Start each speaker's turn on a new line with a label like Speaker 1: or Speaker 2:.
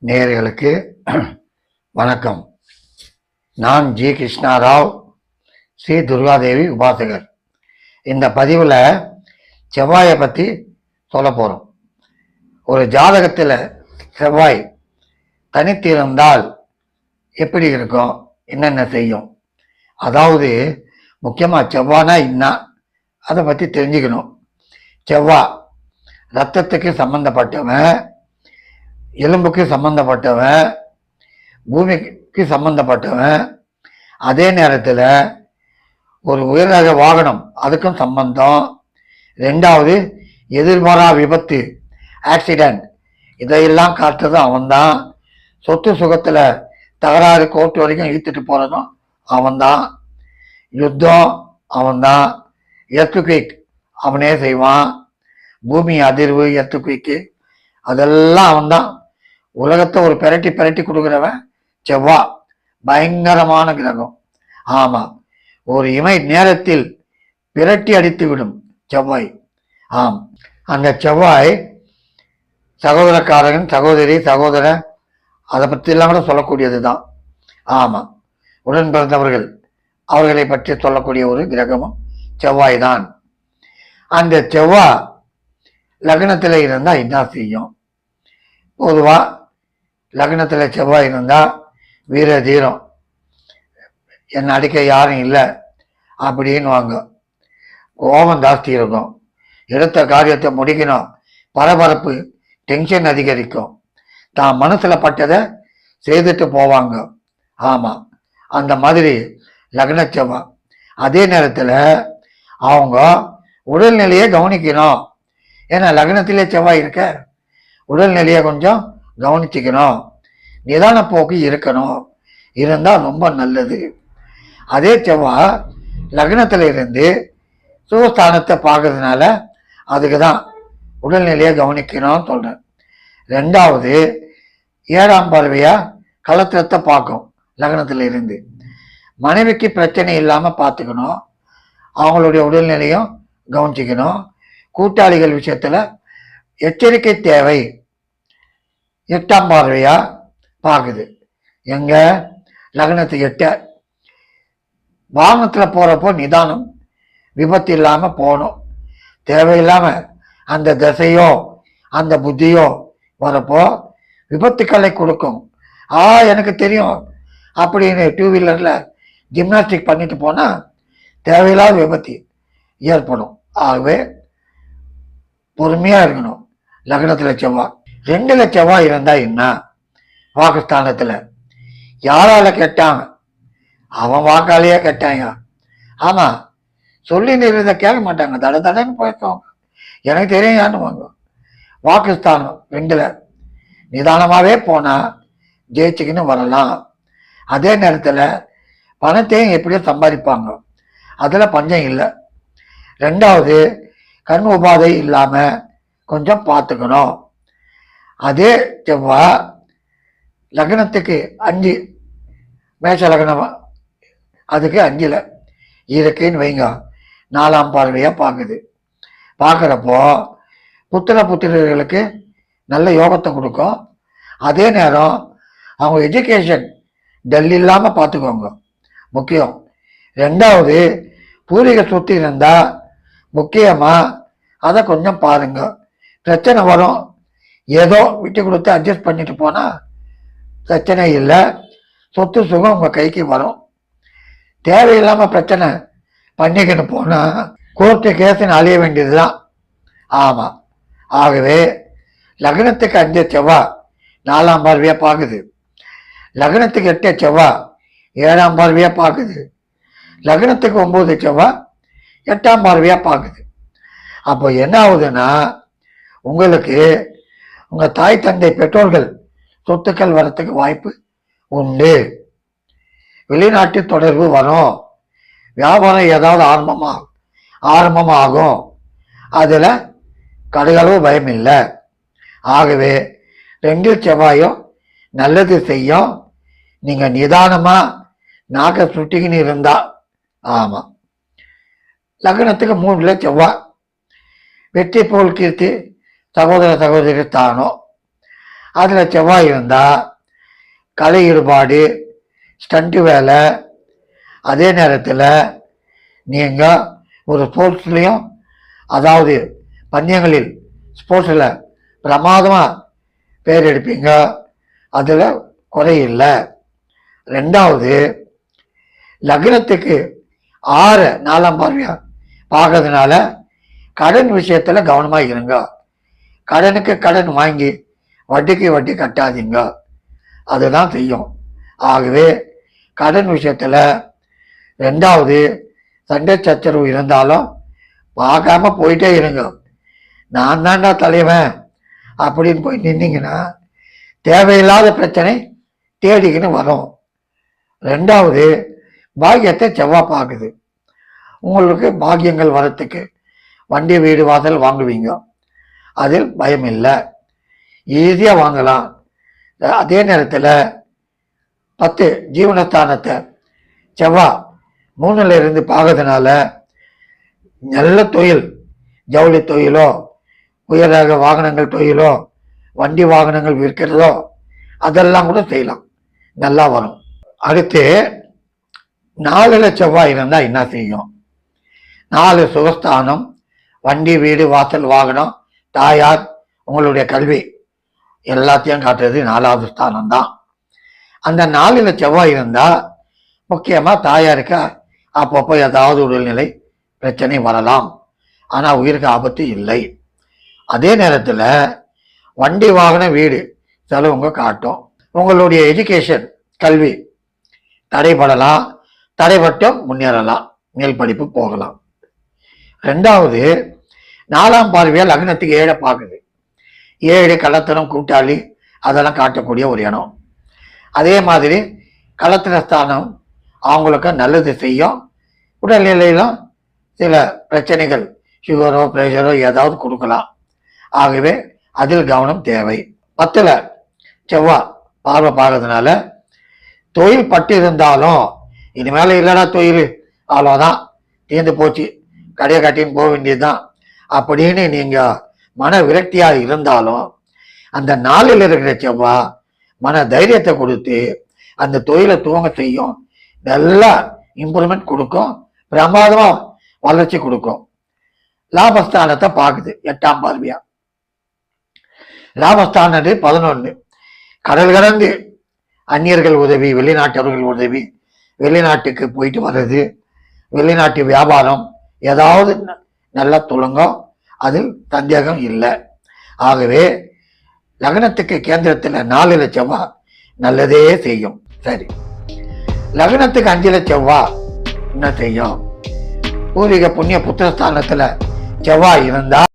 Speaker 1: நேயர்களுக்கு வணக்கம். நான் ஜி கிருஷ்ணாராவ், ஸ்ரீ துர்காதேவி உபாசகர். இந்த பதிவில் செவ்வாயை பற்றி சொல்ல போகிறோம். ஒரு ஜாதகத்தில் செவ்வாய் தனித்து இருந்தால் எப்படி இருக்கும், என்னென்ன செய்யும், அதாவது முக்கியமாக செவ்வாய்னா என்ன அதை பற்றி தெரிஞ்சுக்கணும். செவ்வாய் ரத்தத்துக்கு சம்பந்தப்பட்டவன், எலும்புக்கு சம்பந்தப்பட்டவன், பூமிக்கு சம்பந்தப்பட்டவன். அதே நேரத்தில் ஒரு உயர்ரக வாகனம் அதுக்கும் சம்பந்தம். ரெண்டாவது எதிர்பாரா விபத்து, ஆக்சிடென்ட், இதையெல்லாம் காட்டுறதும் அவன்தான். சொத்து சுகத்தில் தகராறு கோர்ட்டு வரைக்கும் இழுத்துட்டு போகிறதும் அவன்தான். யுத்தம் அவன்தான். எர்த்துக்விக் அவனே செய்வான். பூமி அதிர்வு, எர்த்துக்விக்கு அதெல்லாம் அவன்தான். உலகத்தை ஒரு பெரட்டி பெரட்டி கொடுக்குறவன் செவ்வாய். பயங்கரமான கிரகம். ஆமா, ஒரு இமை நேரத்தில் பிரட்டி அடித்து விடும் செவ்வாய். ஆம், அந்த செவ்வாய் சகோதரக்காரன், சகோதரி, சகோதரன், அதை பற்றிலாம் கூட சொல்லக்கூடியது தான். ஆமாம், உடன் பிறந்தவர்கள் அவர்களை பற்றி சொல்லக்கூடிய ஒரு கிரகமும் செவ்வாய் தான். அந்த செவ்வாய் லக்னத்தில் இருந்தால் என்ன செய்யும்? பொதுவாக லக்னத்தில் செவ்வாய் இருந்தால் வீர தீரம், என்னை அடிக்க யாரும் இல்லை அப்படின்னு வாங்க. கோபம் ஜாஸ்தி இருக்கும். எடுத்த காரியத்தை முடிக்கணும். பரபரப்பு, டென்ஷன் அதிகரிக்கும். தான் மனசில் பட்டதை செய்துட்டு போவாங்க. ஆமாம், அந்த மாதிரி லக்ன செவ்வாய். அதே நேரத்தில் அவங்க உடல்நிலையை கவனிக்கணும். ஏன்னா லக்னத்திலே செவ்வாய் இருக்க, உடல்நிலையை கொஞ்சம் கவனிச்சுக்கணும். நிதான போக்கு இருக்கணும். இருந்தால் ரொம்ப நல்லது. அதே செவ்வாய் லக்னத்தில் இருந்து சுகஸ்தானத்தை பார்க்கறதுனால அதுக்கு தான் உடல்நிலையை கவனிக்கணும்னு சொல்கிறேன். ரெண்டாவது, 7ஆம் பார்வையாக கலத்திரத்தை பார்க்கும். லக்னத்தில் இருந்து மனைவிக்கு பிரச்சனை இல்லாமல் பார்த்துக்கணும். அவங்களுடைய உடல்நிலையும் கவனிச்சிக்கணும். கூட்டாளிகள் விஷயத்தில் எச்சரிக்கை தேவை. 8ஆம் பார்வையா பார்க்குது. எங்க லக்னத்து 8. வாகனத்தில் போகிறப்போ நிதானம், விபத்து இல்லாமல் போகணும். தேவையில்லாமல் அந்த திசையோ அந்த புத்தியோ வரப்போ விபத்துக்களை கொடுக்கும். எனக்கு தெரியும் அப்படின்னு 2 வீலரில் ஜிம்னாஸ்டிக் பண்ணிட்டு போனால் தேவையில்லாத விபத்து ஏற்படும். ஆகவே பொறுமையாக இருக்கணும். லக்னத்தில் செவ்வாய் 2ல் செவ்வாய் இருந்தால் என்ன? வாக்குஸ்தானத்தில் யாரால கேட்டாங்க? அவன் வாக்காலேயே கேட்டாங்க. ஆமாம், சொல்லி நிறுத்த கேட்க மாட்டாங்க. தடன்னு போயிருக்கவங்க எனக்கு தெரியும் யாருன்னு. வாக்குஸ்தானம் 2ல் நிதானமாகவே போனால் ஜெயிச்சுக்கின்னு வரலாம். அதே நேரத்தில் பணத்தையும் எப்படியோ சம்பாதிப்பாங்க. அதில் பஞ்சம் இல்லை. ரெண்டாவது, கண் உபாதை இல்லாமல் கொஞ்சம் பார்த்துக்கணும். அதே செவ்வாய் லக்னத்துக்கு 5, மேஷ லக்னம் அதுக்கு 5ல் இருக்குன்னு வைங்க. 4ஆம் பார்வையாக பார்க்குது. பார்க்குறப்போ புத்திரர்களுக்கு நல்ல யோகத்தை கொடுக்கும். அதே நேரம் அவங்க எஜுகேஷன் டல் இல்லாமல் பார்த்துக்கோங்க, முக்கியம். ரெண்டாவது, பூர்வீக சொத்து இருந்தால் முக்கியமாக அதை கொஞ்சம் பாருங்க. பிரச்சனை வரும், ஏதோ விட்டு கொடுத்து அட்ஜஸ்ட் பண்ணிட்டு போனால் பிரச்சனை இல்லை. சொத்து சுகம் உங்கள் கைக்கு வரும். தேவையில்லாமல் பிரச்சனை பண்ணிக்கிட்டு போனால் கோர்ட்டு கேஸுன்னு அழிய வேண்டியது தான். ஆமாம், ஆகவே லக்னத்துக்கு 5 செவ்வாய் 4ஆம் பார்வையாக பார்க்குது. லக்னத்துக்கு 8 செவ்வாய் 7ஆம் பார்வையாக பார்க்குது. லக்னத்துக்கு 9 செவ்வாய் 8ஆம் பார்வையாக பார்க்குது. அப்போ என்ன ஆகுதுன்னா, உங்களுக்கு உங்கள் தாய் தந்தை பெற்றோர்கள் சொத்துக்கள் வரத்துக்கு வாய்ப்பு உண்டு. வெளிநாட்டு தொடர்பு வரும். வியாபாரம் ஏதாவது ஆரம்பமாகும். அதில் கடுகளவு பயம் இல்லை. ஆகவே 2ல் செவ்வாயும் நல்லது செய்யும். நீங்கள் நிதானமாக நாக்கை சுட்டிக்கின்னு இருந்தா. ஆமாம், லக்னத்துக்கு 3ல் செவ்வாய் வெற்றி போல் கீர்த்தி, சகோதர சகோதரி ஸ்தானம். அதில் செவ்வாய் இருந்தால் கலை ஈடுபாடு, ஸ்டண்ட்டு வேலை, அதே நேரத்தில் நீங்கள் ஒரு ஸ்போர்ட்ஸ்லேயும், அதாவது பந்தயங்களில் ஸ்போர்ட்ஸில் பிரமாதமாக பேர் எடுப்பீங்க, அதில் குறையில்லை. ரெண்டாவது, லக்னத்துக்கு 6 4ஆம் பார்வையா பார்க்கறதுனால கடன் விஷயத்தில் கவனமாக இருங்க. கடனுக்கு கடன் வாங்கி வட்டிக்கு வட்டி கட்டாதீங்க, அதுதான் செய்யும். ஆகவே கடன் விஷயத்தில் ரெண்டாவது, சண்டை சச்சரவு இருந்தாலும் பார்க்காம போயிட்டே இருங்க. நான் தாண்டா தலைவன் அப்படின்னு போய் நின்னீங்கன்னா தேவையில்லாத பிரச்சனை தேடிக்கின்னு வரும். ரெண்டாவது, பாக்கியத்தை செவ்வாய் பார்க்குது. உங்களுக்கு பாக்கியங்கள் வரத்துக்கு வண்டி வீடு வாசல் வாங்குவீங்க, அதில் பயம் இல்லை, ஈஸியாக வாங்கலாம். அதே நேரத்தில் 10 ஜீவனஸ்தானத்தை செவ்வாய் 3ல் இருந்து பார்க்கறதுனால நல்ல தொழில், ஜவுளி தொழிலோ, உயரக வாகனங்கள் தொழிலோ, வண்டி வாகனங்கள் விற்கிறதோ அதெல்லாம் கூட செய்யலாம், நல்லா வரும். அடுத்து 4ல் செவ்வாய் இருந்தால் என்ன செய்யும்? 4 சுகஸ்தானம், வண்டி வீடு வாசல் வாகனம், தாயார், உங்களுடைய கல்வி எல்லாத்தையும் காட்டுறது 4வது ஸ்தானம் தான். அந்த 4ல் செவ்வாய் இருந்தால் முக்கியமாக தாயாருக்கு அப்பப்போ ஏதாவது உடல்நிலை பிரச்சனை வரலாம், ஆனால் உயிருக்கு ஆபத்து இல்லை. அதே நேரத்தில் வண்டி வாகன வீடு செலவுங்க காட்டும். உங்களுடைய எஜுகேஷன் கல்வி தடைபடலாம், தடைபட்டும் முன்னேறலாம், மேல் படிப்பு போகலாம். ரெண்டாவது, 4ஆம் பார்வையால் லக்னத்துக்கு 7 பார்க்குது. 7 கலத்தனம், கூட்டாளி, அதெல்லாம் காட்டக்கூடிய ஒரு இடம். அதே மாதிரி கலத்திர ஸ்தானம் அவங்களுக்கு நல்லது செய்யும். உடல்நிலையிலும் சில பிரச்சனைகள், சுகரோ பிரஷரோ ஏதாவது கொடுக்கலாம். ஆகவே அதில் கவனம் தேவை. 10ல் செவ்வாய் பார்வை பார்க்கறதுனால தொழில் பட்டு இருந்தாலும் இனிமேல இல்லைடா தொழில், அவ்வளோதான், தீர்ந்து போச்சு, கடையை கட்டின்னு போக வேண்டியதுதான் அப்படின்னு நீங்கள் மன விரக்தியாக இருந்தாலும் அந்த 4ல் இருக்கிற செவ்வாய் மன தைரியத்தை கொடுத்து அந்த தொழிலை துவங்க செய்யும், நல்லா இம்ப்ரூவ்மெண்ட் கொடுக்கும், பிரமாதமாக வளர்ச்சி கொடுக்கும். லாபஸ்தானத்தை பார்க்குது 8ஆம் பார்வையா. லாபஸ்தானது 11, கடல் கடந்து அந்நியர்கள் உதவி, வெளிநாட்டவர்கள் உதவி, வெளிநாட்டுக்கு போயிட்டு வர்றது, வெளிநாட்டு வியாபாரம் ஏதாவது நல்லா துளங்கும், அதில் சந்தேகம் இல்லை. ஆகவே லக்னத்துக்கு கேந்திரத்தில் 4ல் செவ்வாய் நல்லதே செய்யும். சரி, லக்னத்துக்கு 5ல் செவ்வாய் என்ன செய்யும்? பூர்வீக புண்ணிய புத்திரஸ்தானத்தில் செவ்வாய் இருந்தால்